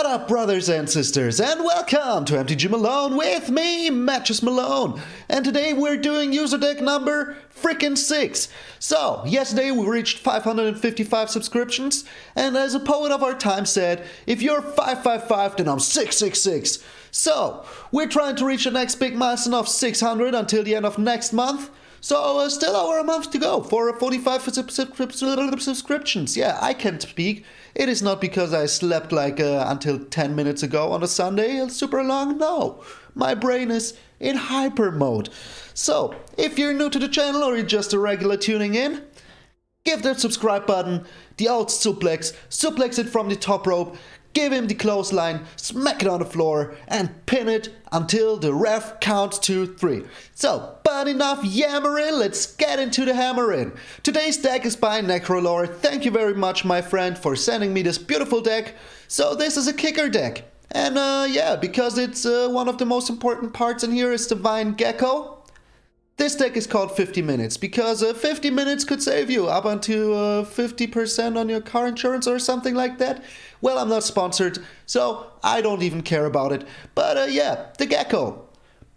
up, brothers and sisters, and welcome to MTG Malone with me, MTG Malone. And today we're doing user deck number frickin' 6. So, yesterday we reached 555 subscriptions, and as a poet of our time said, if you're 555, then I'm 666. So, we're trying to reach the next big milestone of 600 until the end of next month. So, still over a month to go for 45 subscriptions. Yeah, I can't speak. It is not because I slept like until 10 minutes ago on a Sunday, super long. No, my brain is in hyper mode. So, if you're new to the channel or you're just a regular tuning in, give that subscribe button the old suplex it from the top rope, give him the clothesline, smack it on the floor, and pin it until the ref counts to 3. So, but enough yammering, let's get into the hammering. Today's deck is by Necrolore. Thank you very much, my friend, for sending me this beautiful deck. So this is a kicker deck. And yeah, because it's one of the most important parts in here is the Vine Gecko. This deck is called 50 minutes because 50 minutes could save you up until 50% on your car insurance or something like that. Well, I'm not sponsored, so I don't even care about it. But yeah, the Gecko.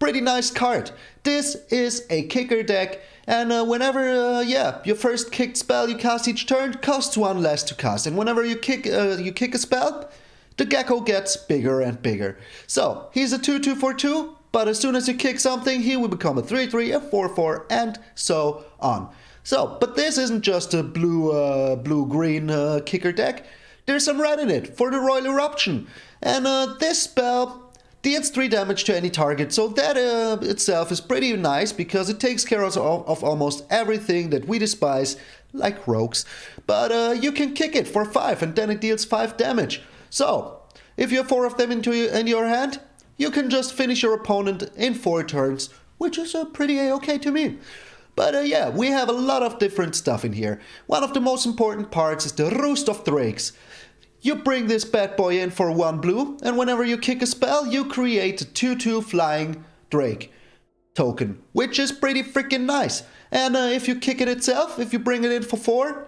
Pretty nice card. This is a kicker deck, and whenever your first kicked spell you cast each turn costs 1 less to cast. And whenever you kick a spell, the Gecko gets bigger and bigger. So, he's a 2/2 for 2. But as soon as you kick something, he will become a 3/3, a 4/4, and so on. So, but this isn't just a blue-green kicker deck. There's some red in it for the Royal Eruption. And this spell deals 3 damage to any target. So that itself is pretty nice because it takes care of almost everything that we despise, like rogues. But you can kick it for 5 and then it deals 5 damage. So, if you have 4 of them in your hand, you can just finish your opponent in 4 turns, which is pretty okay to me. But yeah, we have a lot of different stuff in here. One of the most important parts is the Roost of DRAKES. You bring this bad boy in for 1 blue, and whenever you kick a spell, you create a 2/2 flying Drake token, which is pretty freaking nice. And if you kick it itself, if you bring it in for 4,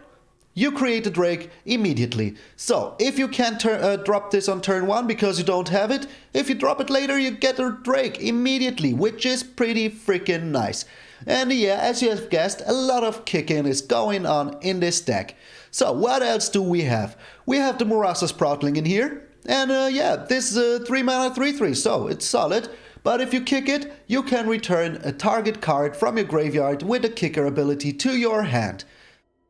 you create a Drake immediately. So, if you can't drop this on turn 1 because you don't have it, if you drop it later, you get a Drake immediately, which is pretty freaking nice. And yeah, as you have guessed, a lot of kicking is going on in this deck. So, what else do we have? We have the Murasa Sproutling in here. And yeah, this is a 3 mana 3/3, so it's solid. But if you kick it, you can return a target card from your graveyard with a kicker ability to your hand,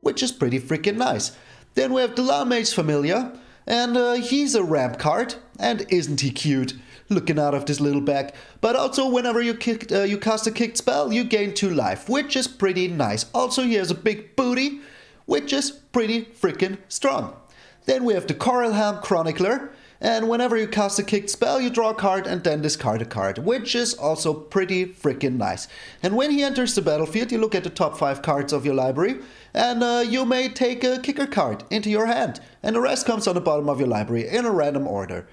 which is pretty freaking nice. Then we have the Lamage Familia, and he's a ramp card, and isn't he cute, looking out of this little bag. But also, whenever you cast a kicked spell, you gain 2 life, which is pretty nice. Also, he has a big booty, which is pretty freaking strong. Then we have the Coralhelm Chronicler, and whenever you cast a kicked spell, you draw a card and then discard a card, which is also pretty freaking nice. And when he enters the battlefield, you look at the top 5 cards of your library, and you may take a kicker card into your hand, and the rest comes on the bottom of your library in a random order.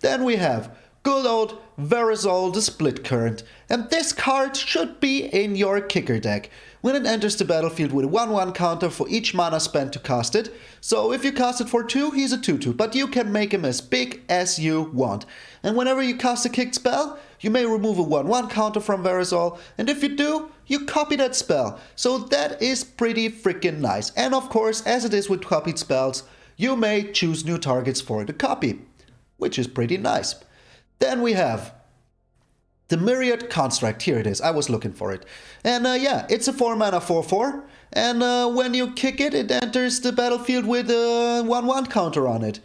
Then we have good old Verazol the Split Current, and this card should be in your kicker deck. When it enters the battlefield with a 1/1 counter for each mana spent to cast it. So if you cast it for 2, he's a 2/2, but you can make him as big as you want. And whenever you cast a kicked spell, you may remove a 1/1 counter from Verazol, and if you do, you copy that spell. So that is pretty freaking nice. And of course, as it is with copied spells, you may choose new targets for the copy, which is pretty nice. Then we have the Myriad Construct. Here it is. I was looking for it. And yeah, it's a 4 mana 4/4. And when you kick it, it enters the battlefield with a 1/1 counter on it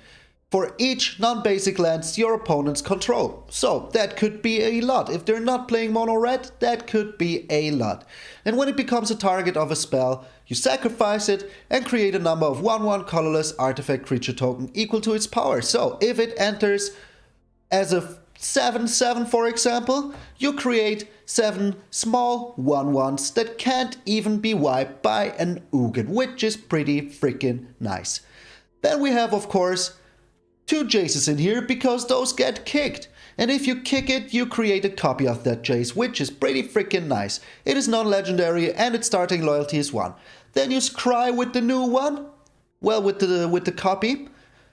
for each non-basic lands your opponents control. So that could be a lot. If they're not playing mono red, that could be a lot. And when it becomes a target of a spell, you sacrifice it and create a number of 1/1 colorless artifact creature token equal to its power. So if it enters as a 7/7, for example, you create 7 small 1/1s that can't even be wiped by an Ugin, which is pretty freaking nice. Then we have, of course, 2 Jaces in here because those get kicked. And if you kick it, you create a copy of that Jace, which is pretty freaking nice. It is non-legendary and its starting loyalty is 1. Then you scry with the new one, well, with the copy.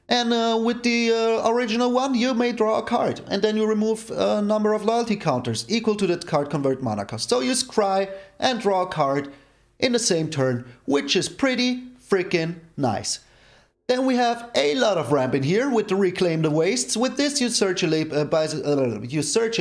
And with the original one, you may draw a card, and then you remove a number of loyalty counters equal to that card convert mana cost. So you scry and draw a card in the same turn, which is pretty freaking nice. Then we have a lot of ramp in here with the Reclaim the Wastes. With this, you search a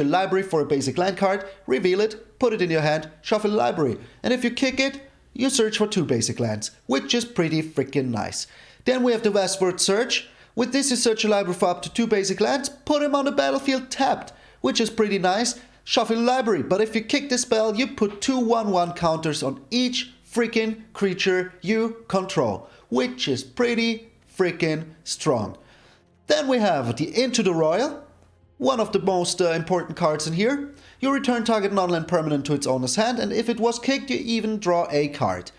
library for a basic land card, reveal it, put it in your hand, shuffle the library. And if you kick it, you search for 2 basic lands, which is pretty freaking nice. Then we have the Westward Search. With this, you search a library for up to 2 basic lands, put them on the battlefield tapped, which is pretty nice. Shuffle the library, but if you kick this spell, you put 2 1/1 counters on each freaking creature you control, which is pretty freaking strong. Then we have the Into the Royal, one of the most important cards in here. You return target non-land permanent to its owner's hand, and if it was kicked, you even draw a card.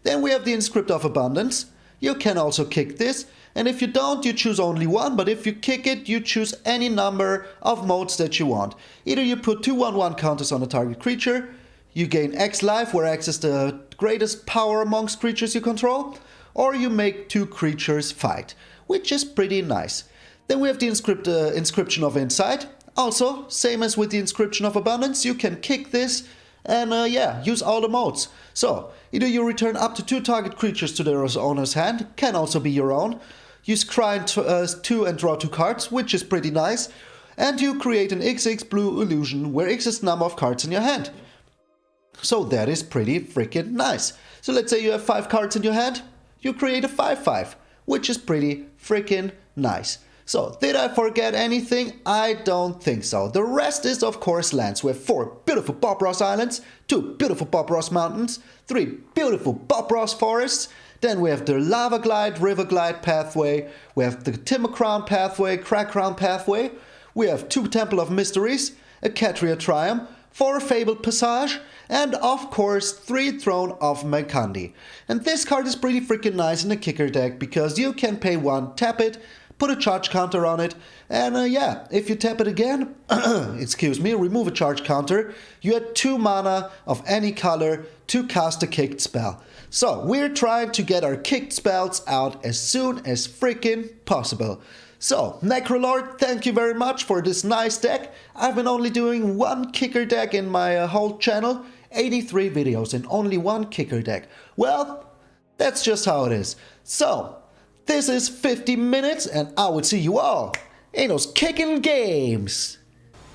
Then we have the Inscript of Abundance. You can also kick this, and if you don't, you choose only one, but if you kick it, you choose any number of modes that you want. Either you put 2 1/1 counters on a target creature, you gain X life, where X is the greatest power amongst creatures you control, or you make 2 creatures fight, which is pretty nice. Then we have the Inscription of Insight. Also, same as with the Inscription of Abundance, you can kick this and use all the modes. So, either you return up to 2 target creatures to their owner's hand, can also be your own. You scry 2 and draw 2 cards, which is pretty nice. And you create an XX blue illusion, where X is the number of cards in your hand. So that is pretty freaking nice. So let's say you have 5 cards in your hand, you create a 5/5, which is pretty freaking nice. So, did I forget anything? I don't think so. The rest is, of course, lands. We have 4 beautiful Bob Ross Islands, 2 beautiful Bob Ross Mountains, 3 beautiful Bob Ross Forests. Then we have the Lava Glide, River Glide pathway. We have the Timber Crown pathway, Crack Crown pathway. We have 2 Temple of Mysteries, a Catria Triumph, 4 Fabled Passage, and of course 3 Throne of Makandi. And this card is pretty freaking nice in the kicker deck because you can pay 1, tap it, put a charge counter on it, and if you tap it again, remove a charge counter, you add 2 mana of any color to cast a kicked spell. So we're trying to get our kicked spells out as soon as freaking possible. So, Necrolord, thank you very much for this nice deck. I've been only doing 1 kicker deck in my whole channel, 83 videos in only 1 kicker deck. Well, that's just how it is. So, this is 50 minutes, and I will see you all in those kicking games.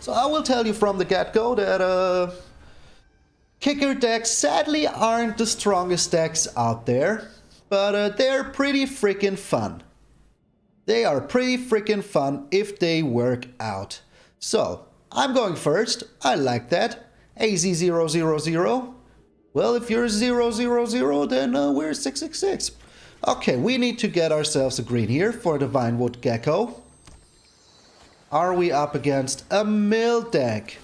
So I will tell you from the get-go that kicker decks sadly aren't the strongest decks out there, but they're pretty freaking fun. They are pretty freaking fun if they work out. So, I'm going first. I like that. AZ000. Well, if you're 000, then we're 666. Okay, we need to get ourselves a green here for the Vinewood Gecko. Are we up against a mill deck?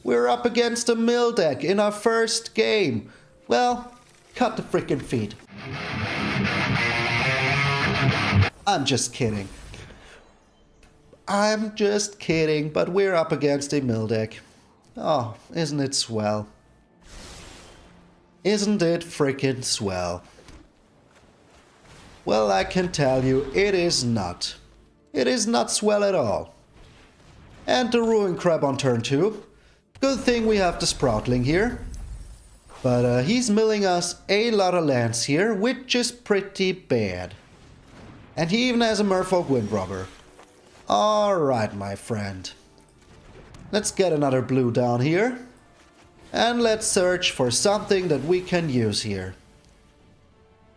We're up against a mill deck in our first game. Well, cut the frickin' feed. I'm just kidding. I'm just kidding, but we're up against a mill deck. Oh, isn't it swell? Isn't it frickin' swell? Well, I can tell you, it is not. It is not swell at all. And the Ruin Crab on turn 2. Good thing we have the Sproutling here. But he's milling us a lot of lands here, which is pretty bad. And he even has a Merfolk Windrobber. Alright, my friend. Let's get another blue down here. And let's search for something that we can use here.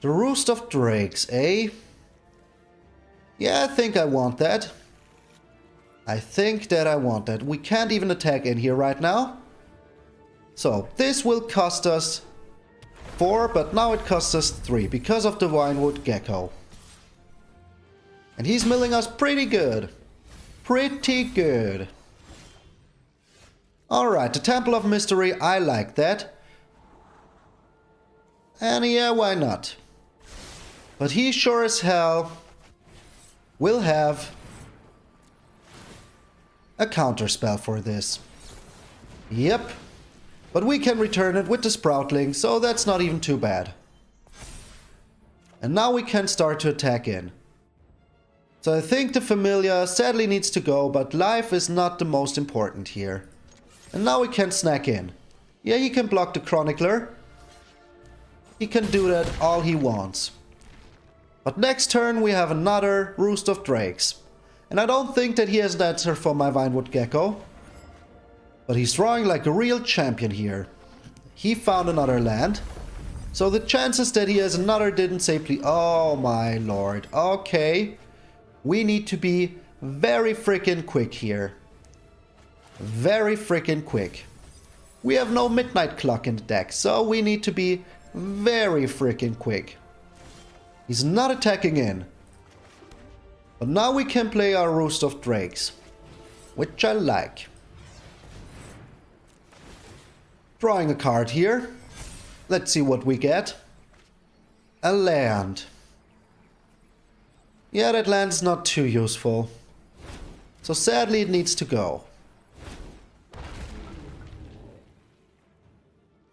The Roost of Drakes, eh? Yeah, I think I want that. I think that I want that. We can't even attack in here right now. So, this will cost us 4, but now it costs us 3 because of the Vinewood Gecko. And he's milling us pretty good. Pretty good. Alright, the Temple of Mystery, I like that. And yeah, why not? But he sure as hell will have a counterspell for this. Yep. But we can return it with the Sproutling, so that's not even too bad. And now we can start to attack in. So I think the Familiar sadly needs to go, but life is not the most important here. And now we can snack in. Yeah, he can block the Chronicler. He can do that all he wants. But next turn we have another Roost of Drakes. And I don't think that he has an answer for my Vinewood Gecko. But he's drawing like a real champion here. He found another land. So the chances that he has another didn't say please. Oh my lord. Okay. We need to be very freaking quick here. Very freaking quick. We have no midnight clock in the deck, so we need to be very freaking quick. He's not attacking in. But now we can play our Roost of Drakes, which I like. Drawing a card here. Let's see what we get. A land. Yeah, that land's not too useful. So sadly it needs to go.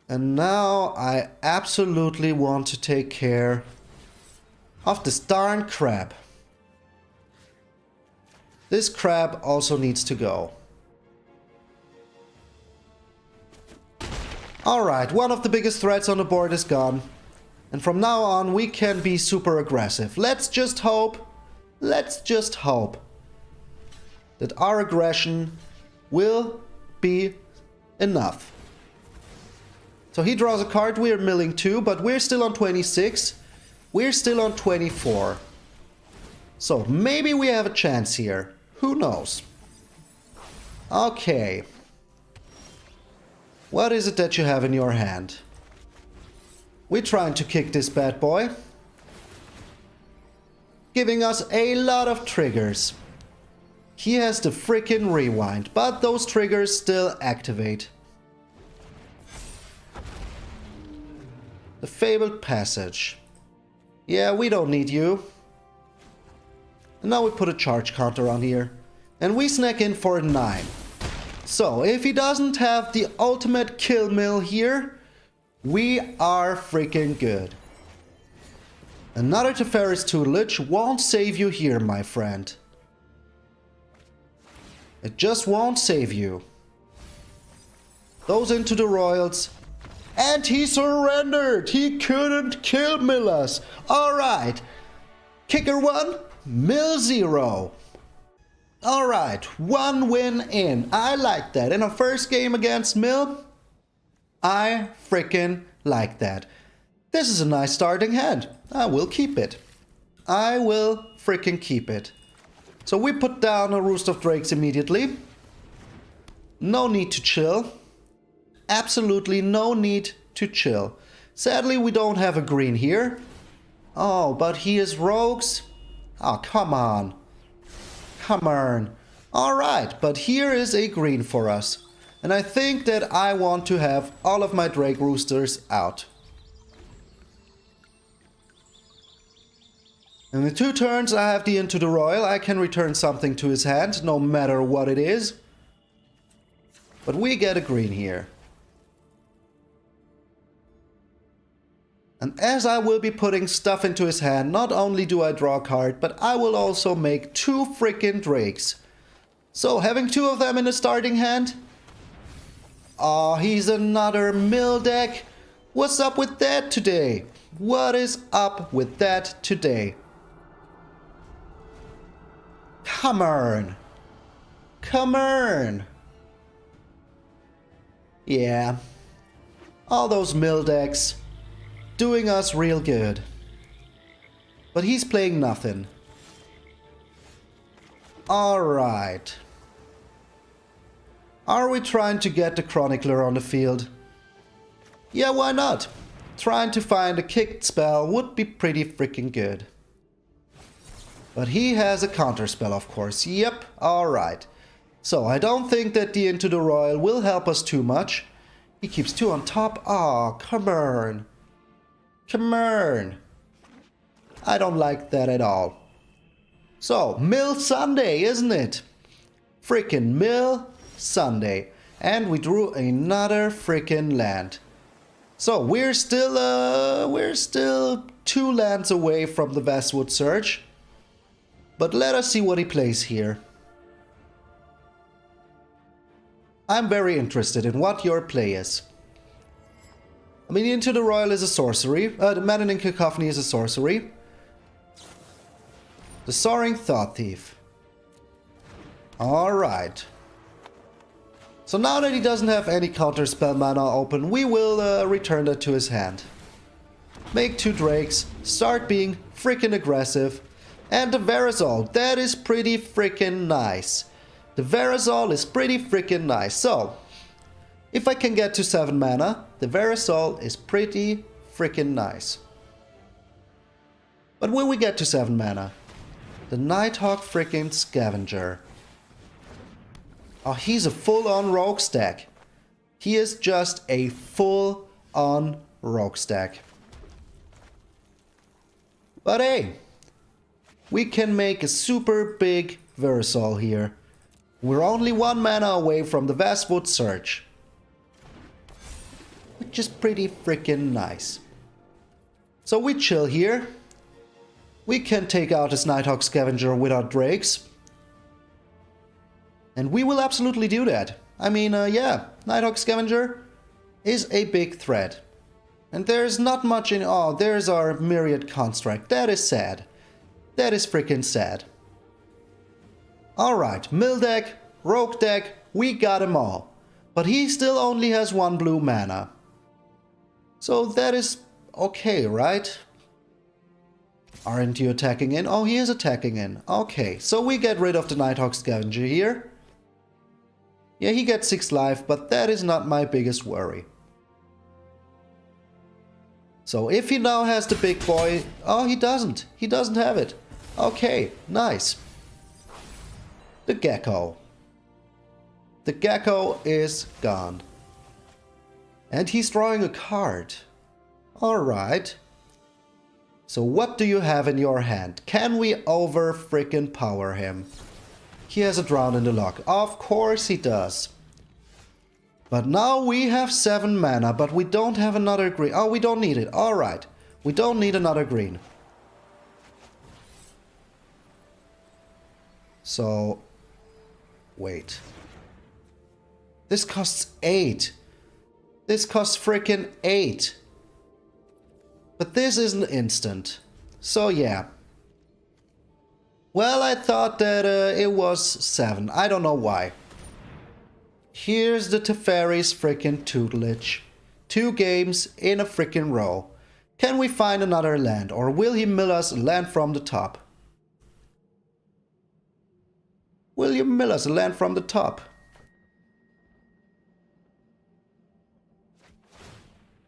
And now I absolutely want to take care of this darn crab. This crab also needs to go. Alright, one of the biggest threats on the board is gone. And from now on we can be super aggressive. Let's just hope that our aggression will be enough. So he draws a card, we're milling 2, but we're still on 26. We're still on 24. So maybe we have a chance here. Who knows? Okay. What is it that you have in your hand? We're trying to kick this bad boy. Giving us a lot of triggers. He has the freaking rewind, but those triggers still activate. The Fabled Passage. Yeah, we don't need you. And now we put a charge counter on here. And we snack in for 9. So, if he doesn't have the ultimate kill mill here, we are freaking good. Another Teferi's Tutelage won't save you here, my friend. It just won't save you. Those into the Royals. And he surrendered! He couldn't kill mill us! Alright. Kicker 1, mill 0. Alright, 1 win in. I like that. In our first game against Mill, I freaking like that. This is a nice starting hand. I will keep it. I will freaking keep it. So we put down a Roost of Drakes immediately. No need to chill. Absolutely no need to chill. Sadly, we don't have a green here. Oh, but he is rogues. Oh, come on. Come on. Alright, but here is a green for us. And I think that I want to have all of my Drake Roosters out. In the 2 turns I have the Into the Royal. I can return something to his hand, no matter what it is. But we get a green here. And as I will be putting stuff into his hand, not only do I draw a card, but I will also make 2 freaking Drakes. So having 2 of them in a starting hand. Oh, he's another mill deck. What's up with that today? What is up with that today? Come on. Come on. Yeah. All those mill decks. Doing us real good. But he's playing nothing. Alright. Are we trying to get the Chronicler on the field? Yeah, why not? Trying to find a kicked spell would be pretty freaking good. But he has a counter spell, of course. Yep, alright. So I don't think that the Into the Royal will help us too much. He keeps 2 on top. Oh, come on. Come on. I don't like that at all. So, Mill Sunday, isn't it? Freaking Mill Sunday. And we drew another freaking land. So, we're still 2 lands away from the Westwood Surge. But let us see what he plays here. I'm very interested in what your play is. I mean, Into the Royal is a sorcery. The Maddening Cacophony is a sorcery. The Soaring Thought Thief. Alright. So now that he doesn't have any counterspell mana open, we will return that to his hand. Make 2 Drakes, start being freaking aggressive. And the Verazol, that is pretty freaking nice. The Verazol is pretty freaking nice. So, if I can get to 7 mana, the Verazol is pretty freaking nice. But will we get to 7 mana? The Nighthawk freaking Scavenger. Oh, he's a full-on rogue stack. He is just a full-on rogue stack. But hey, we can make a super big Verazol here. We're only 1 mana away from the Vastwood Surge. Which is pretty freaking nice. So we chill here. We can take out this Nighthawk Scavenger without Drakes. And we will absolutely do that. I mean, yeah, Nighthawk Scavenger is a big threat. And there's not much in... Oh, there's our Myriad Construct. That is sad. That is freaking sad. Alright, Mill deck, Rogue deck, we got them all. But he still only has 1 blue mana. So that is okay, right? Aren't you attacking in? Oh, he is attacking in. Okay, so we get rid of the Nighthawk Scavenger here. Yeah, he gets 6 life, but that is not my biggest worry. So if he now has the big boy... Oh, he doesn't. He doesn't have it. Okay, nice. The Gecko. The Gecko is gone. And he's drawing a card. Alright. So what do you have in your hand? Can we over freaking power him? He has a Drown in the Loch. Of course he does. But now we have 7 mana, but we don't have another green. Oh, we don't need it. Alright. We don't need another green. So... Wait. This costs 8. This costs freaking 8. But this is an instant. So yeah. Well, I thought that it was 7. I don't know why. Here's the Teferi's freaking tutelage. 2 games in a freaking row. Can we find another land, or will he mill us a land from the top? Will you mill us a land from the top?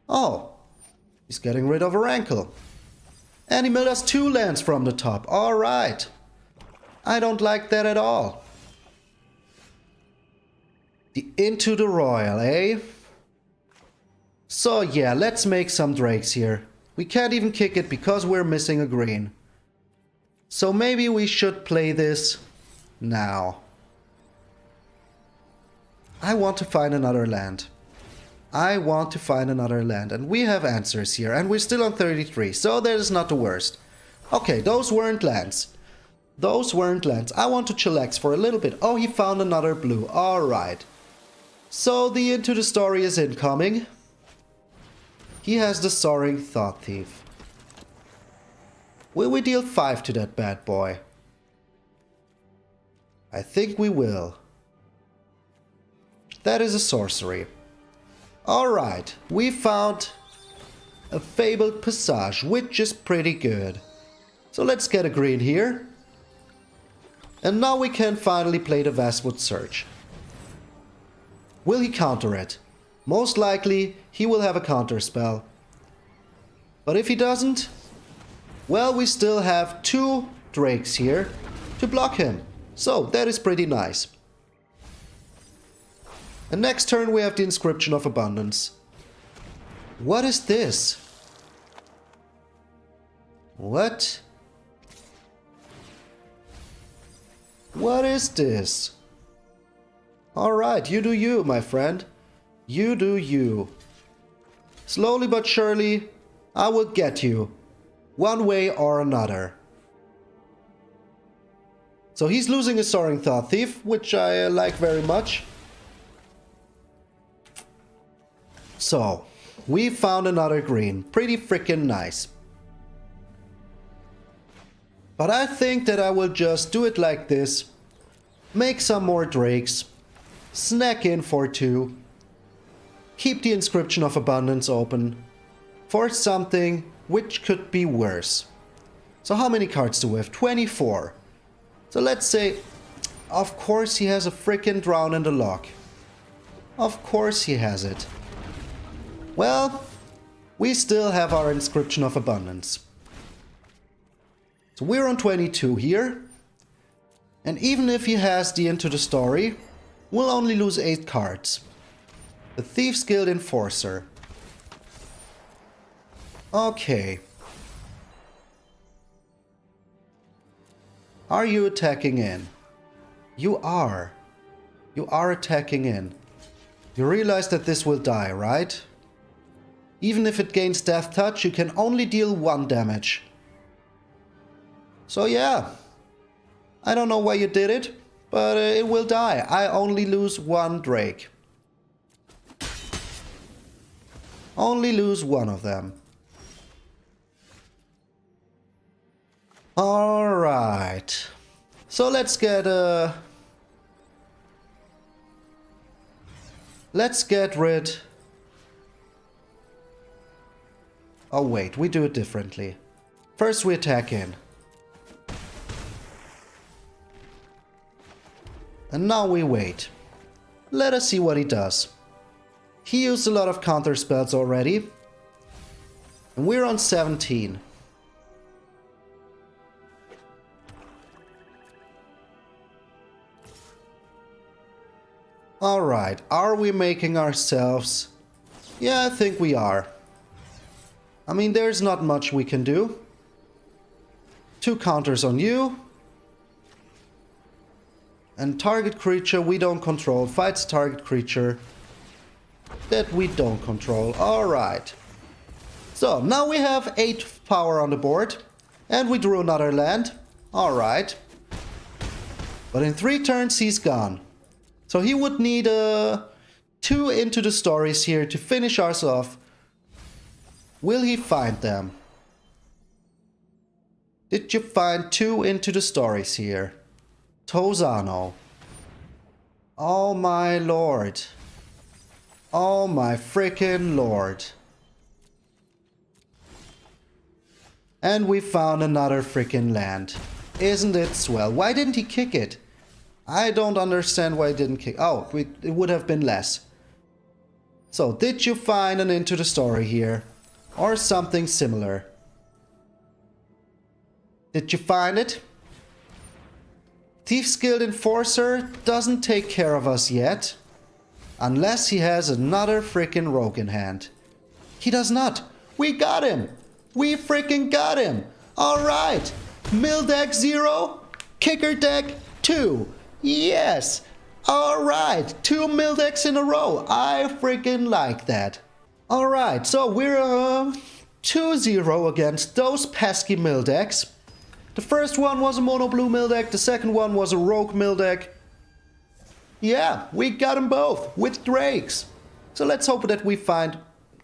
Oh, he's getting rid of a rankle. And he milled us 2 lands from the top. Alright. I don't like that at all. The Into the Royal, eh? So yeah, let's make some Drakes here. We can't even kick it because we're missing a green. So maybe we should play this now. I want to find another land. I want to find another land. And we have answers here. And we're still on 33. So that is not the worst. Okay, those weren't lands. Those weren't lands. I want to chillax for a little bit. Oh, he found another blue. Alright. So the Into the Story is incoming. He has the Soaring Thought Thief. Will we deal 5 to that bad boy? I think we will. That is a sorcery. Alright, we found a Fabled Passage, which is pretty good. So let's get a green here. And now we can finally play the Vastwood Surge. Will he counter it? Most likely, he will have a counter spell. But if he doesn't, well, we still have 2 Drakes here to block him. So, that is pretty nice. And next turn we have the Inscription of Abundance. What is this? What? What is this? Alright, you do you, my friend. You do you. Slowly but surely, I will get you. One way or another. So he's losing a Soaring Thought Thief, which I like very much. So, we found another green. Pretty freaking nice. But I think that I will just do it like this. Make some more drakes. Snack in for 2. Keep the Inscription of Abundance open. For something which could be worse. So how many cards do we have? 24. So let's say, of course he has a freaking Drown in the Loch. Of course he has it. Well, we still have our Inscription of Abundance. So we're on 22 here. And even if he has the Into the Story, we'll only lose 8 cards. The Thief's Guild Enforcer. Okay. Are you attacking in? You are. You are attacking in. You realize that this will die, right? Even if it gains Death Touch, you can only deal 1 damage. So yeah. I don't know why you did it, but it will die. I only lose 1 Drake. Only lose 1 of them. Alright. So let's get rid... Oh wait, we do it differently. First we attack in. And now we wait. Let us see what he does. He used a lot of counter spells already. And we're on 17. Alright, are we making ourselves... Yeah, I think we are. I mean, there's not much we can do. 2 counters on you. And target creature we don't control fights target creature that we don't control. Alright. So, now we have 8 power on the board. And we drew another land. Alright. But in 3 turns he's gone. So he would need 2 Into the Stories here to finish us off. Will he find them? Did you find 2 Into the Stories here? Tosano. Oh my lord. Oh my freaking lord. And we found another freaking land. Isn't it swell? Why didn't he kick it? I don't understand why he didn't kick... Oh, it would have been less. So, did you find an Into the Story here? Or something similar? Did you find it? Thief's Guild Enforcer doesn't take care of us yet. Unless he has another freaking rogue in hand. He does not. We got him. We freaking got him. Alright. Mill deck 0. Kicker deck 2. Yes. Alright. 2 mill decks in a row. I freaking like that. Alright. So we're 2-0 against those pesky mill decks. The first one was a mono blue mill deck. The second one was a rogue mill deck. Yeah, we got them both with drakes. So let's hope that we find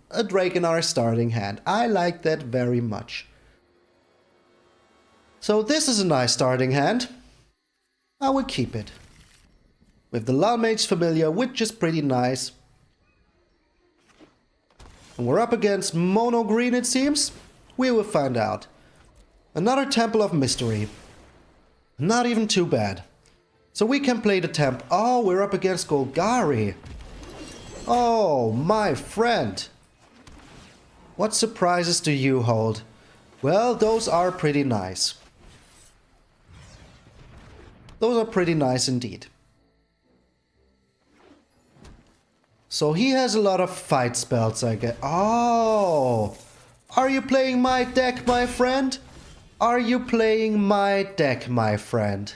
a drake in our starting hand. I like that very much. So this is a nice starting hand. I will keep it. With the Lalmage's Familiar, which is pretty nice. And we're up against mono green, it seems. We will find out. Another Temple of Mystery. Not even too bad. So we can play the temp. Oh, we're up against Golgari. Oh, my friend. What surprises do you hold? Well, those are pretty nice. Those are pretty nice indeed. So he has a lot of fight spells, I guess. Oh! Are you playing my deck, my friend? Are you playing my deck, my friend?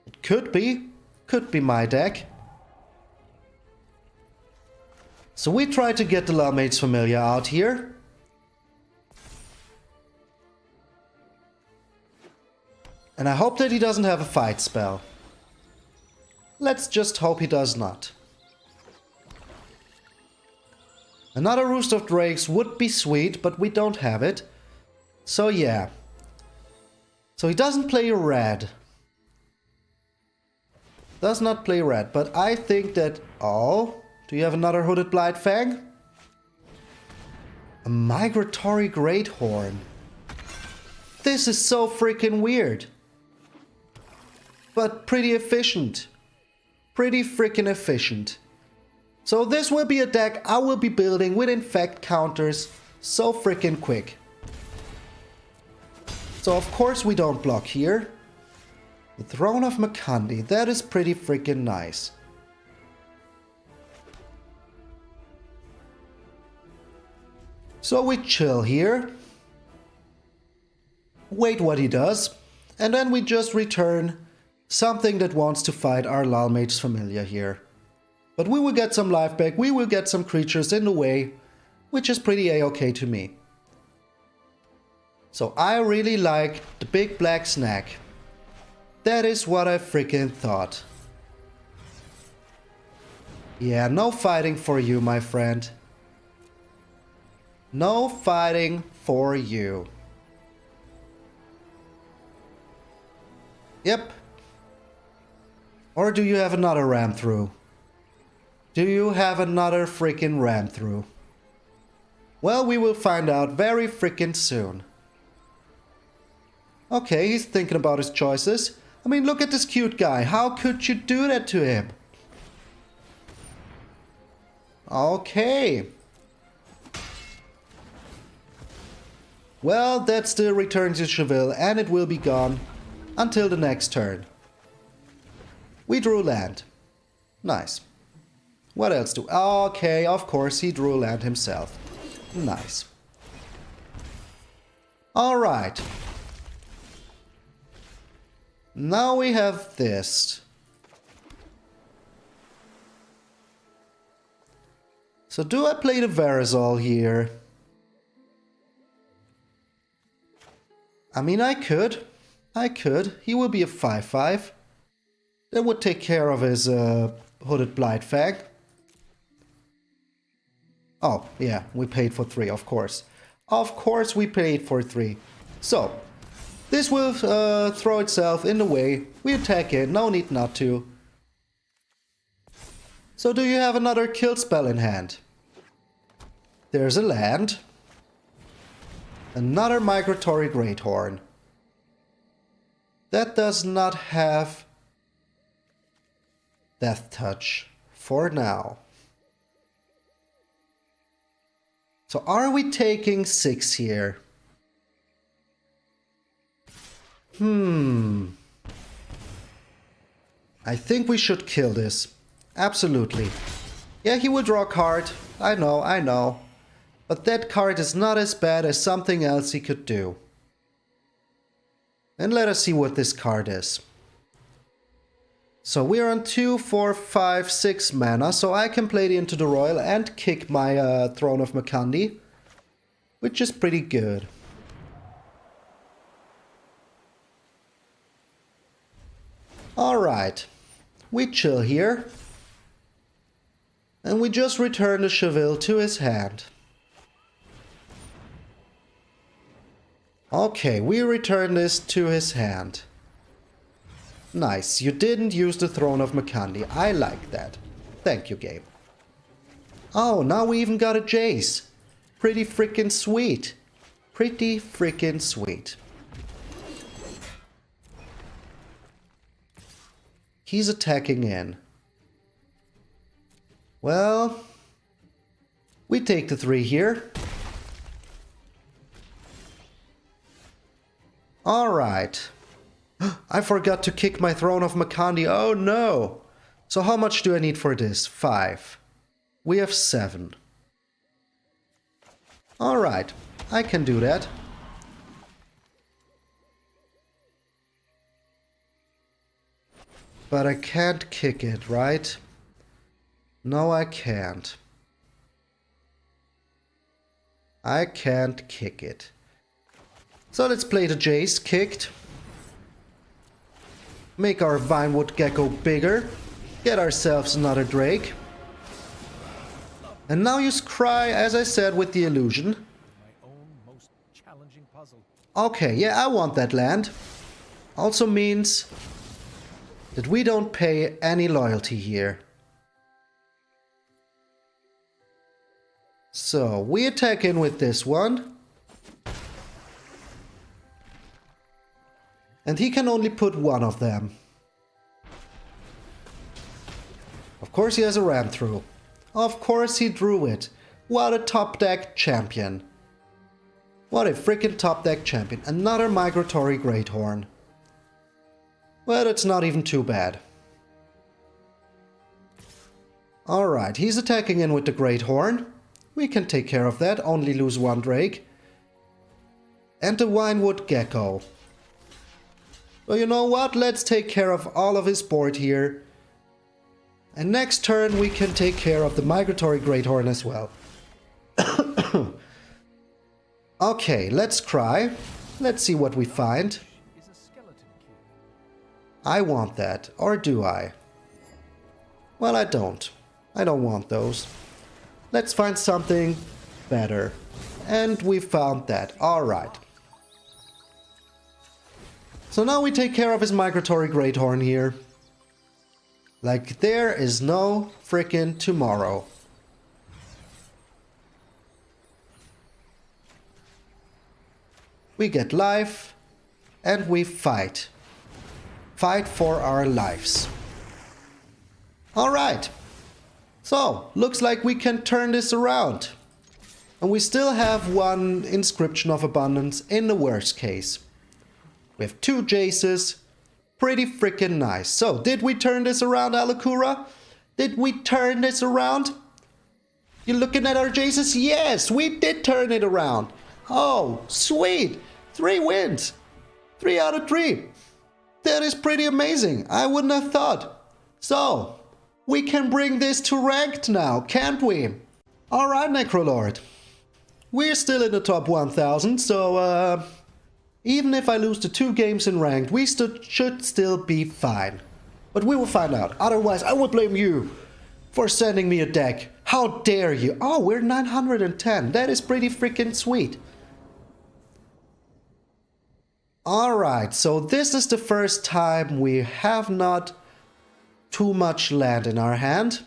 It could be. Could be my deck. So we try to get the Lalmage's Familiar out here. And I hope that he doesn't have a fight spell. Let's just hope he does not. Another Roost of Drakes would be sweet, but we don't have it. So yeah. So he doesn't play red. Does not play red, but I think that... Oh, do you have another Hooded Blightfang? A Migratory Greathorn. This is so freaking weird. But pretty efficient. Pretty freaking efficient. So this will be a deck I will be building with infect counters so freaking quick. So of course we don't block here. The Throne of MtgA, that is pretty freaking nice. So we chill here. Wait what he does. And then we just return something that wants to fight our Lalmage's Familiar here. But we will get some life back, we will get some creatures in the way, which is pretty a-okay to me. So I really like the big Black Snek. That is what I freaking thought. Yeah, no fighting for you, my friend. No fighting for you. Yep. Or do you have another ram through? Do you have another freaking ram through? Well, we will find out very freaking soon. Okay, he's thinking about his choices. I mean, look at this cute guy. How could you do that to him? Okay. Well, that still returns to Cheville, and it will be gone until the next turn. We drew land. Nice. What else do... Okay, of course, he drew land himself. Nice. Alright. Now we have this. So do I play the Verazol here? I mean, I could. I could. He will be a 5/5. That would take care of his Hooded Blightfang. Oh, yeah, we paid for 3, of course. Of course we paid for 3. So, this will throw itself in the way. We attack it, no need not to. So do you have another kill spell in hand? There's a land. Another Migratory Greathorn. That does not have Death Touch for now. So are we taking 6 here? I think we should kill this. Absolutely. Yeah, he will draw a card. I know. But that card is not as bad as something else he could do. And let us see what this card is. So we're on 2, 4, 5, 6 mana, so I can play it into the Royal and kick my Throne of MtgA, which is pretty good. Alright, we chill here. And we just return the Cheville to his hand. Okay, we return this to his hand. Nice, you didn't use the Throne of MtgA. I like that. Thank you, game. Oh, now we even got a Jace. Pretty freaking sweet. Pretty freaking sweet. He's attacking in. Well, we take the 3 here. Alright. I forgot to kick my Throne of MtgA. Oh no! So how much do I need for this? 5. We have 7. Alright, I can do that. But I can't kick it, right? No, I can't. I can't kick it. So let's play the Jace kicked. Make our Vinewood Gecko bigger. Get ourselves another Drake. And now you scry, as I said, with the illusion. Okay, yeah, I want that land. Also means that we don't pay any loyalty here. So, we attack in with this one. And he can only put one of them. Of course he has a ram through. Of course he drew it. What a top deck champion. What a freaking top deck champion. Another migratory great horn. Well, it's not even too bad. Alright, he's attacking in with the great horn. We can take care of that, only lose one Drake. And the Vinewood Gecko. So you know what, let's take care of all of his board here. And next turn we can take care of the migratory great horn as well. Okay, let's cry. Let's see what we find. I want that, or do I? Well, I don't. I don't want those. Let's find something better. And we found that. Alright. So now we take care of his migratory great horn here. Like there is no frickin' tomorrow. We get life and we fight. Fight for our lives. Alright. So, looks like we can turn this around. And we still have one Inscription of Abundance in the worst case. We have 2 Jaces. Pretty freaking nice. So, did we turn this around, Alakura? Did we turn this around? You looking at our Jaces? Yes, we did turn it around. Oh, sweet. 3 wins. 3 out of 3. That is pretty amazing. I wouldn't have thought. So, we can bring this to ranked now, can't we? Alright, Necrolord. We're still in the top 1000, so even if I lose the 2 games in ranked, we should still be fine. But we will find out. Otherwise, I will blame you for sending me a deck. How dare you? Oh, we're 910. That is pretty freaking sweet. Alright, so this is the first time we have not too much land in our hand.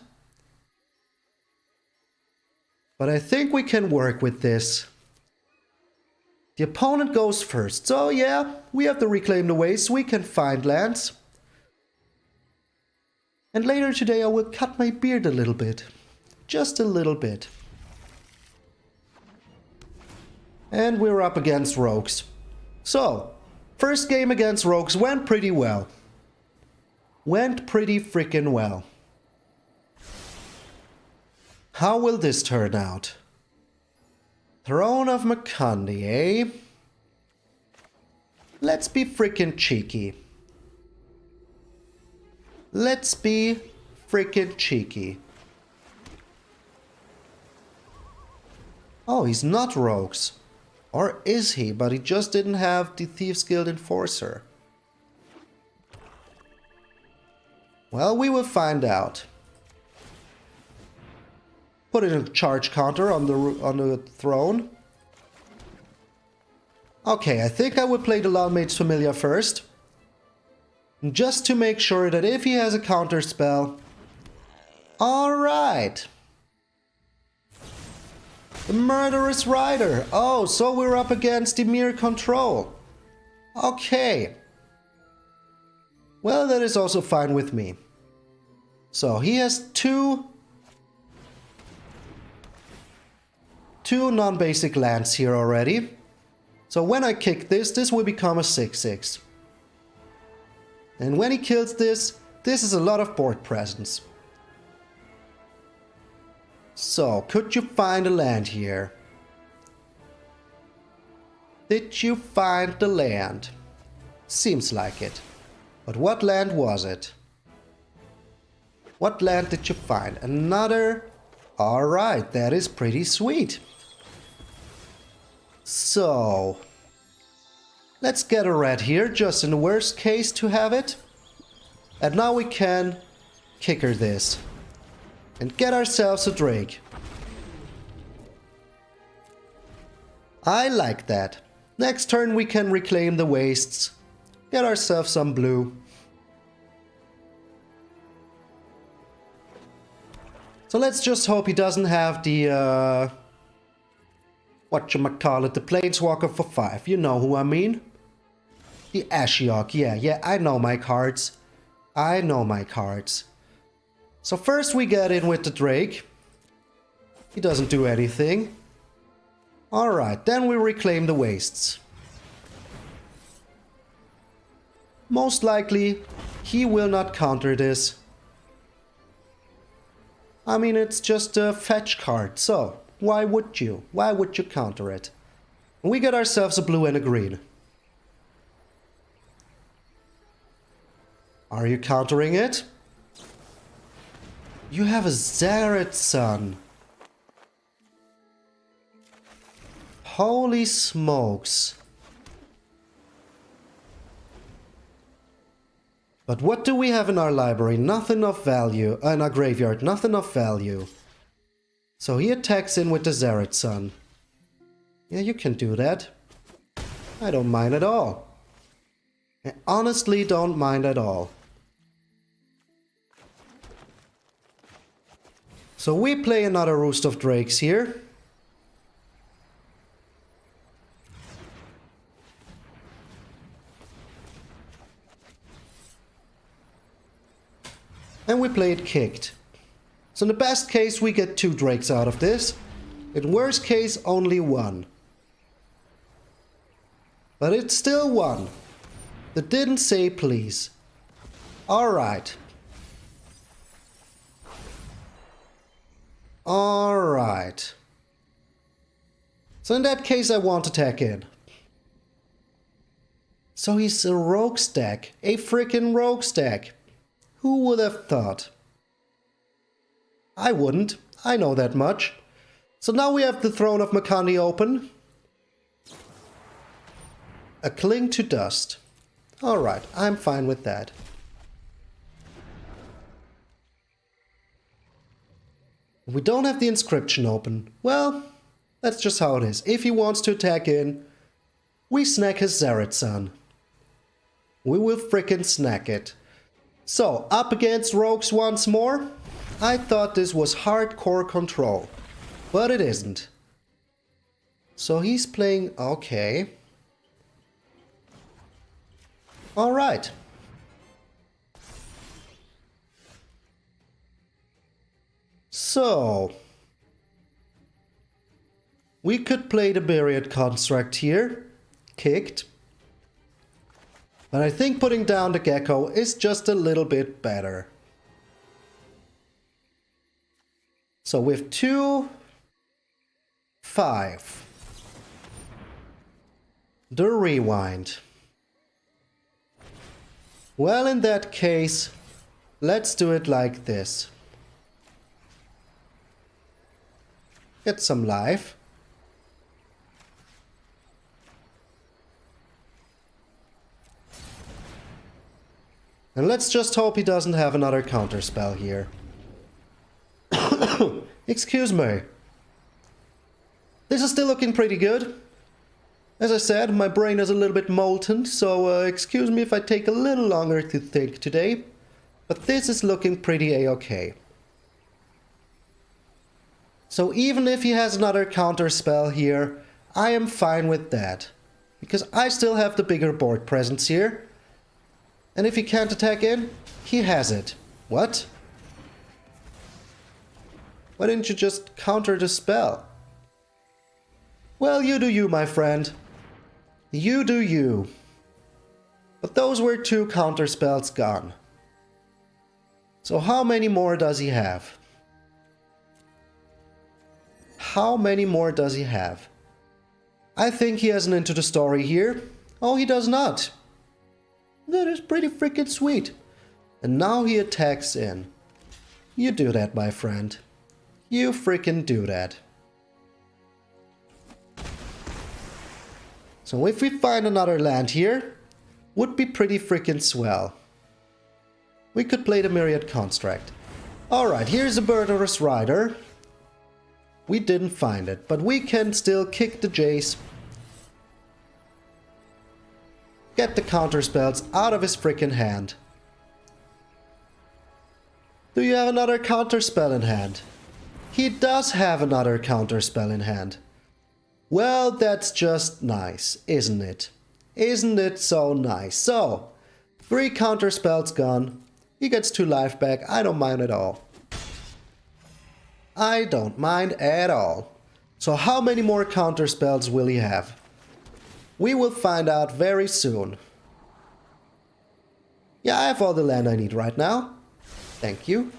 But I think we can work with this. The opponent goes first, so yeah, we have to reclaim the waste, we can find lands. And later today I will cut my beard a little bit. Just a little bit. And we're up against Rogues. So, first game against Rogues went pretty well. Went pretty freaking well. How will this turn out? Throne of MtgA, eh? Let's be freaking cheeky. Let's be freaking cheeky. Oh, he's not Rogues. Or is he? But he just didn't have the Thieves Guild Enforcer. Well, we will find out. Put in a charge counter on the throne. Okay, I think I would play the Loudmage's Familiar first. Just to make sure that if he has a counter spell... Alright! The Murderous Rider! Oh, so we're up against the Mere Control. Okay. Well, that is also fine with me. So, he has two non-basic lands here already. So when I kick this, this will become a 6/6. And when he kills this, this is a lot of board presence. So, could you find a land here? Did you find the land? Seems like it. But what land was it? What land did you find? Another? Alright, that is pretty sweet. So, let's get a red here, just in the worst case to have it. And now we can kicker this. And get ourselves a Drake. I like that. Next turn we can reclaim the wastes. Get ourselves some blue. So let's just hope he doesn't have the whatchamacallit, the Planeswalker for 5. You know who I mean. The Ashiok. Yeah, I know my cards. I know my cards. So first we get in with the Drake. He doesn't do anything. Alright, then we reclaim the wastes. Most likely, he will not counter this. I mean, it's just a fetch card, so why would you? Why would you counter it? We get ourselves a blue and a green. Are you countering it? You have a Xerath Sun. Holy smokes. But what do we have in our library? Nothing of value. In our graveyard, nothing of value. So he attacks in with the Xerath Sun. Yeah, you can do that. I don't mind at all. I honestly don't mind at all. So we play another Roost of Drakes here. And we play it kicked. So in the best case we get 2 Drakes out of this. In worst case only 1. But it's still 1. That didn't say please. Alright. Alright. So in that case I won't attack in. So he's a rogue stack. A freaking rogue stack. Who would have thought? I wouldn't. I know that much. So now we have the Throne of Makani open. A Cling to Dust. Alright, I'm fine with that. We don't have the Inscription open. Well, that's just how it is. If he wants to attack in, we snack his Xerath Sun. We will frickin' snack it. So, up against rogues once more. I thought this was hardcore control, but it isn't. So he's playing... okay. Alright. So... we could play the Buried Construct here. Kicked. But I think putting down the Gecko is just a little bit better. So with 2, 5. The Rewind. Well, in that case, let's do it like this. Get some life. And let's just hope he doesn't have another counterspell here. Excuse me. This is still looking pretty good. As I said, my brain is a little bit molten, so excuse me if I take a little longer to think today. But this is looking pretty a-okay. So even if he has another counterspell here, I am fine with that. Because I still have the bigger board presence here. And if he can't attack in, he has it. What? Why didn't you just counter the spell? Well, you do you, my friend. You do you. But those were 2 counterspells gone. So how many more does he have? How many more does he have? I think he has an Into the Story here. Oh, he does not. That is pretty freaking sweet. And now he attacks in. You do that, my friend. You freaking do that. So if we find another land here, would be pretty freaking swell. We could play the Myriad Construct. Alright, here's a Murderous Rider. We didn't find it, but we can still kick the Jace. Get the counterspells out of his freaking hand. Do you have another counterspell in hand? He does have another counterspell in hand. Well, that's just nice, isn't it? Isn't it so nice? So, 3 counterspells gone. He gets 2 life back. I don't mind at all. I don't mind at all. So how many more counterspells will he have? We will find out very soon. Yeah, I have all the land I need right now. Thank you.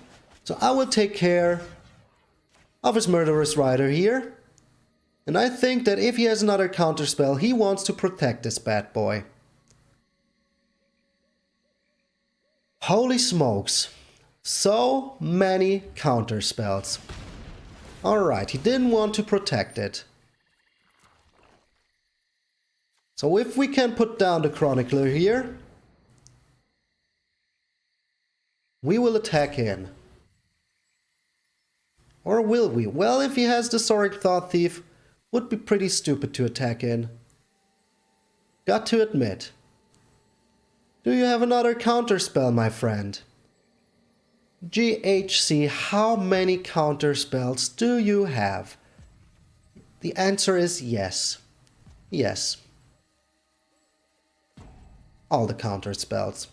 So I will take care of his Murderous Rider here. And I think that if he has another counterspell, he wants to protect this bad boy. Holy smokes. So many counterspells. Alright, he didn't want to protect it. So if we can put down the Chronicler here, we will attack in. Or will we? Well, if he has the Soaring Thought Thief, would be pretty stupid to attack in. Got to admit. Do you have another counterspell, my friend? GHC, how many counterspells do you have? The answer is yes. Yes. All the counterspells.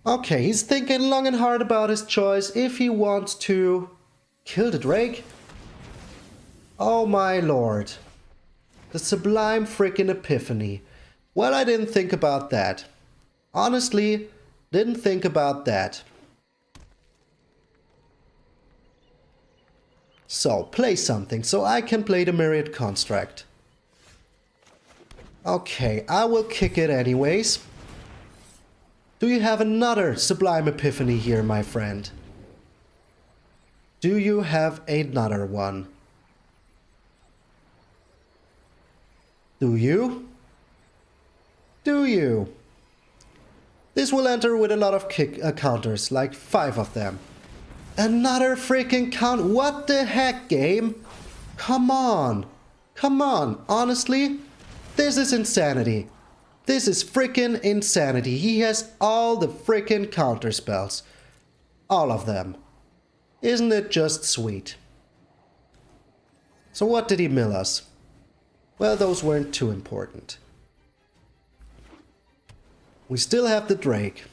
Okay, he's thinking long and hard about his choice if he wants to kill the Drake. Oh my lord. The Sublime freaking Epiphany. Well, I didn't think about that. Honestly, didn't think about that. So, play something so I can play the Myriad Construct. Okay, I will kick it anyways. Do you have another Sublime Epiphany here, my friend? Do you have another one? Do you? Do you? This will enter with a lot of counters, like 5 of them. Another freaking count. What the heck, game? Come on. Come on. Honestly, this is insanity. This is freaking insanity. He has all the freaking counterspells. All of them. Isn't it just sweet? So what did he mill us? Well, those weren't too important. We still have the Drake.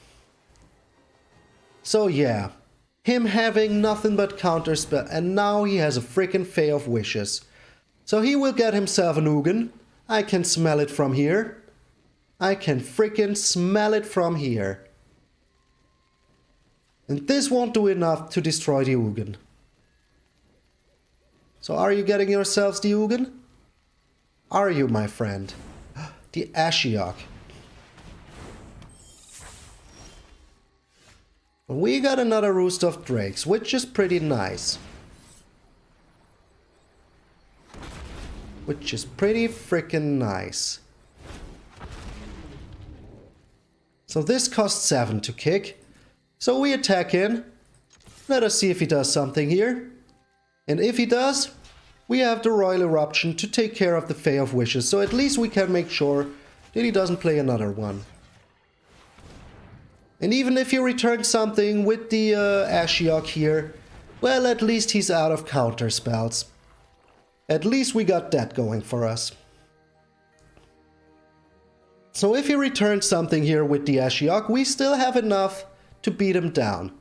So yeah, him having nothing but counterspell, and now he has a freaking Fae of Wishes. So he will get himself an Ugin. I can smell it from here. I can freaking smell it from here. And this won't do enough to destroy the Ugin. So are you getting yourselves the Ugin? Are you, my friend? The Ashiok. We got another Roost of Drakes, which is pretty nice. Which is pretty freaking nice. So this costs 7 to kick. So we attack in. Let us see if he does something here. And if he does, we have the Royal Eruption to take care of the Fae of Wishes. So at least we can make sure that he doesn't play another one. And even if he returns something with the Ashiok here, well, at least he's out of counter spells. At least we got that going for us. So if he returns something here with the Ashiok, we still have enough to beat him down.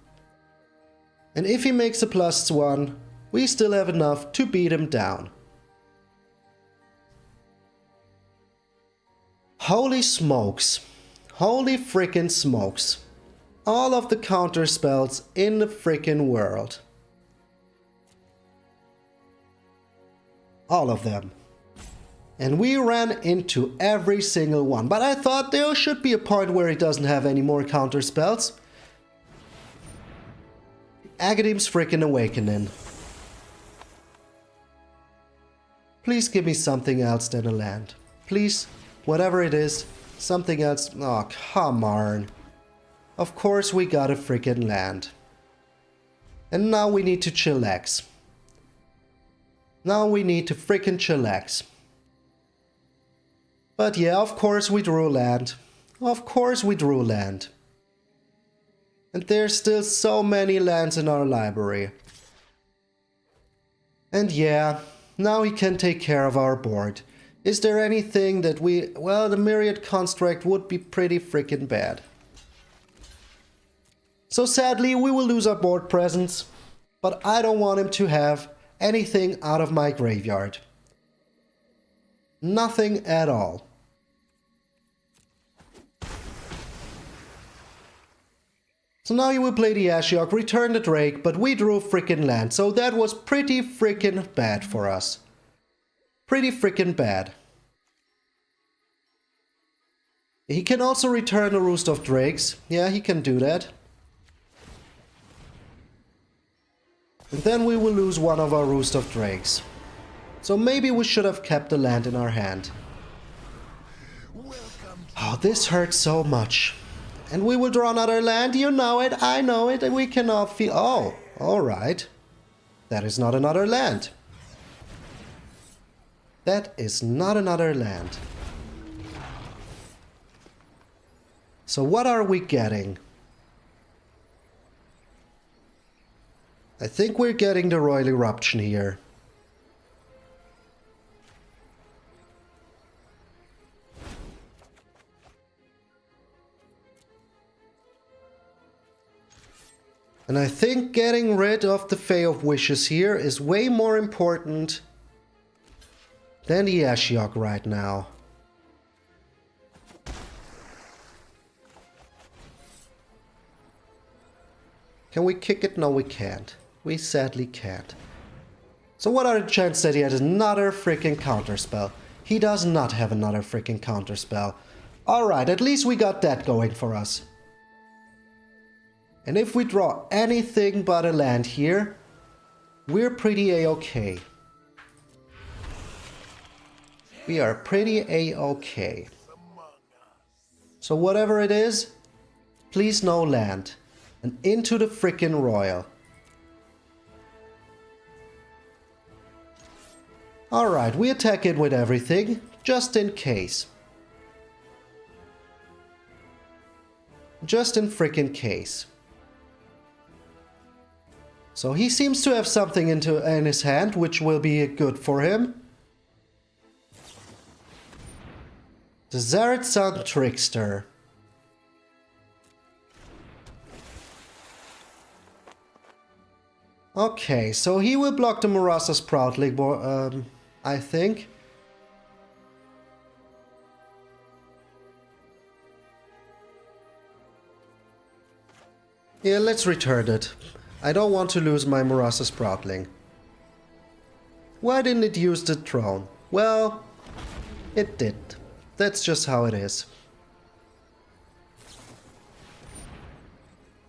And if he makes a +1, we still have enough to beat him down. Holy smokes. Holy freaking smokes. All of the counter spells in the freaking world. All of them. And we ran into every single one. But I thought there should be a point where he doesn't have any more counter spells. Agadeem's freaking Awakening. Please give me something else than a land. Please, whatever it is, something else. Oh, come on. Of course we got a freaking land. And now we need to chillax. Now we need to freaking chillax. But yeah, of course we drew land. Of course we drew land. And there's still so many lands in our library. And yeah, now he can take care of our board. Is there anything that we... Well, the Myriad Construct would be pretty freaking bad. So sadly, we will lose our board presence. But I don't want him to have anything out of my graveyard. Nothing at all. So now you will play the Ashiok, return the Drake, but we drew a freaking land. So that was pretty freaking bad for us. Pretty freaking bad. He can also return a Roost of Drakes. Yeah, he can do that. And then we will lose one of our Roost of Drakes. So maybe we should have kept the land in our hand. Oh, this hurts so much. And we will draw another land, you know it, I know it, and we cannot feel... Oh, alright. That is not another land. That is not another land. So what are we getting? I think we're getting the Royal Eruption here. And I think getting rid of the Fae of Wishes here is way more important than the Ashiok right now. Can we kick it? No, we can't. We sadly can't. So what are the chances that he has another freaking counterspell? He does not have another freaking counterspell. Alright, at least we got that going for us. And if we draw anything but a land here, we're pretty a-okay. We are pretty a-okay. So whatever it is, please no land. And into the frickin' Royal. Alright, we attack it with everything, just in case. Just in frickin' case. So he seems to have something in his hand, which will be good for him. The Zared Sun Trickster. Okay, so he will block the Murasa Sproutling, I think. Yeah, let's return it. I don't want to lose my Murasa Sproutling. Why didn't it use the throne? Well, it did. That's just how it is.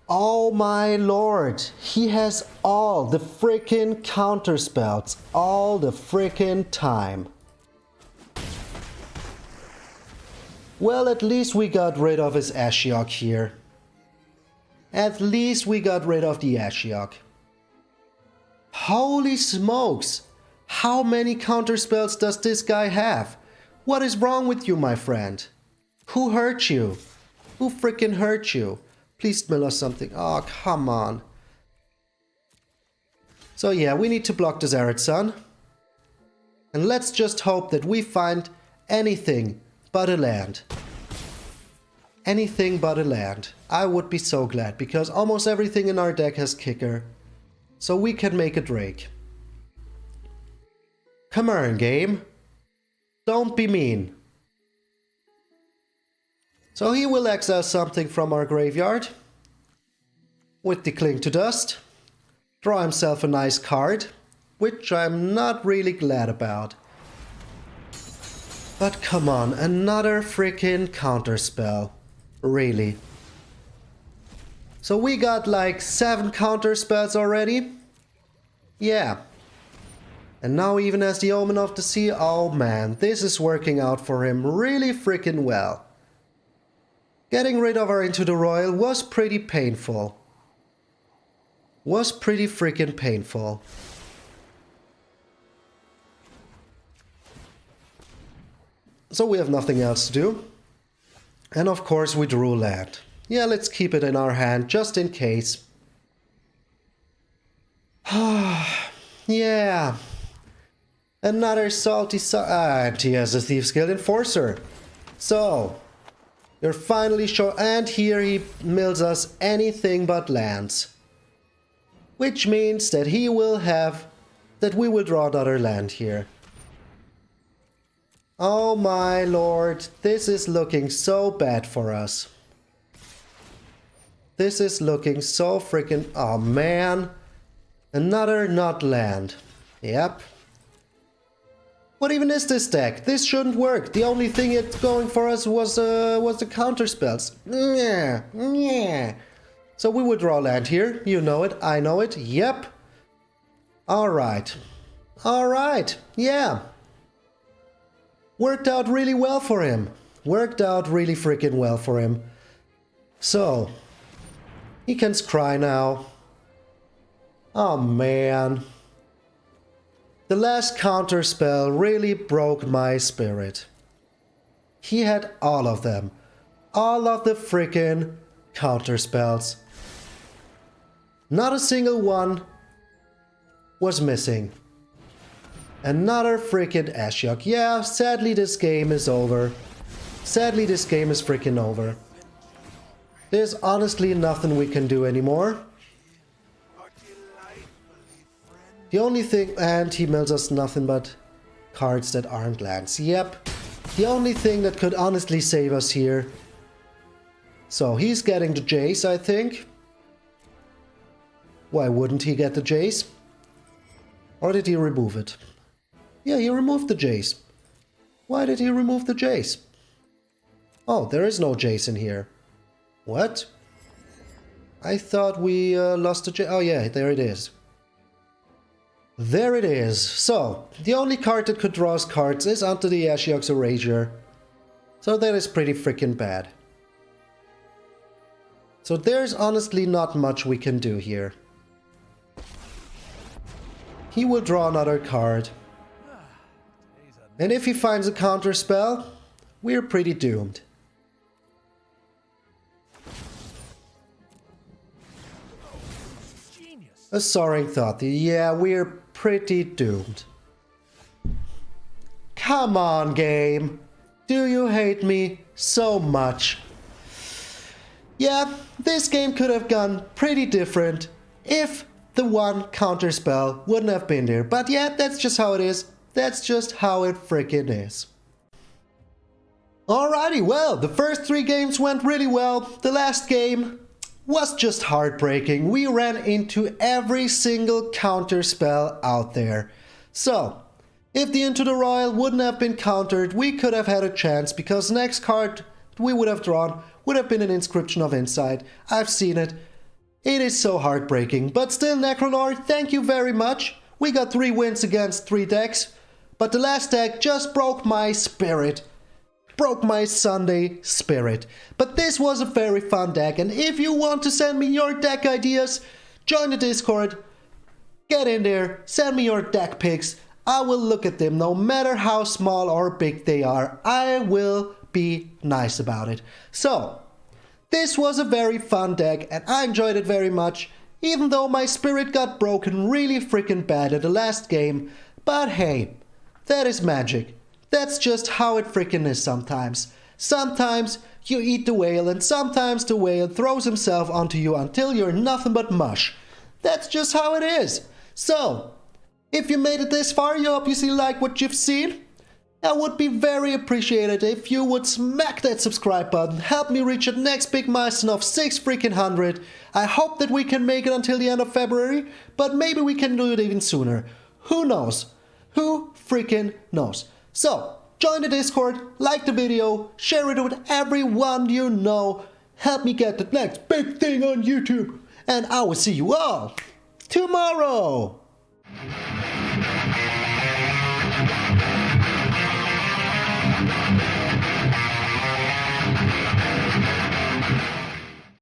Oh my lord, he has all the frickin' counterspells all the frickin' time. Well, at least we got rid of his Ashiok here. At least we got rid of the Ashiok. Holy smokes! How many counterspells does this guy have? What is wrong with you, my friend? Who hurt you? Who frickin' hurt you? Please mill us something. Oh, come on. So yeah, we need to block the Zared Sun. And let's just hope that we find anything but a land. Anything but a land. I would be so glad, because almost everything in our deck has kicker. So we can make a Drake. Come on, game. Don't be mean. So he will exile something from our graveyard. With the Cling to Dust. Draw himself a nice card. Which I'm not really glad about. But come on, another freaking counterspell. Really. So we got like 7 counterspells already. Yeah. And now even as the Omen of the Sea, oh man, this is working out for him really freaking well. Getting rid of our Into the Royal was pretty painful. Was pretty freaking painful. So we have nothing else to do. And of course we drew land. Yeah, let's keep it in our hand just in case. Yeah. Another salty and he has a Thieves Guild Enforcer. So, you're finally sure. And here he mills us anything but lands. Which means that he will have, that we will draw another land here. Oh my lord, this is looking so bad for us. This is looking so freaking, oh man. Another not land. Yep. What even is this deck? This shouldn't work. The only thing it's going for us was the counter spells. Yeah. So we would draw land here. You know it. I know it. Yep. Alright. Alright. Yeah. Worked out really well for him. Worked out really freaking well for him. So, he can scry now. Oh man. The last counter spell really broke my spirit. He had all of them. All of the freaking counter spells. Not a single one was missing. Another freaking Ashiok. Yeah, sadly this game is over. Sadly this game is freaking over. There's honestly nothing we can do anymore. The only thing, and he mills us nothing but cards that aren't lands. Yep. The only thing that could honestly save us here. So he's getting the Jace, I think. Why wouldn't he get the Jace? Or did he remove it? Yeah, he removed the Jace. Why did he remove the Jace? Oh, there is no Jace in here. What? I thought we lost the Jace. Oh yeah, there it is. There it is. So, the only card that could draw us cards is onto the Ashiok's Erasure. So that is pretty freaking bad. So there's honestly not much we can do here. He will draw another card. And if he finds a counter spell, we're pretty doomed. A Soaring Thought. Yeah, we're pretty doomed. Come on, game. Do you hate me so much? Yeah, this game could have gone pretty different if the one counter spell wouldn't have been there. But yeah, that's just how it is. That's just how it freaking is. Alrighty, well, the first 3 games went really well. The last game was just heartbreaking. We ran into every single counter spell out there. So, if the Into the Royal wouldn't have been countered, we could have had a chance, because the next card we would have drawn would have been an Inscription of Insight. I've seen it. It is so heartbreaking. But still, Necrolord, thank you very much. We got 3 wins against 3 decks. But the last deck just broke my spirit. Broke my Sunday spirit. But this was a very fun deck, and if you want to send me your deck ideas, join the Discord, get in there, send me your deck picks. I will look at them no matter how small or big they are. I will be nice about it. So, this was a very fun deck and I enjoyed it very much, even though my spirit got broken really freaking bad at the last game. But hey, that is magic. That's just how it freaking is sometimes. Sometimes you eat the whale and sometimes the whale throws himself onto you until you're nothing but mush. That's just how it is. So, if you made it this far, you obviously like what you've seen. I would be very appreciated if you would smack that subscribe button, help me reach the next big milestone of 600. I hope that we can make it until the end of February, but maybe we can do it even sooner. Who knows? Who freaking knows? So, join the Discord, like the video, share it with everyone you know, help me get the next big thing on YouTube, and I will see you all tomorrow!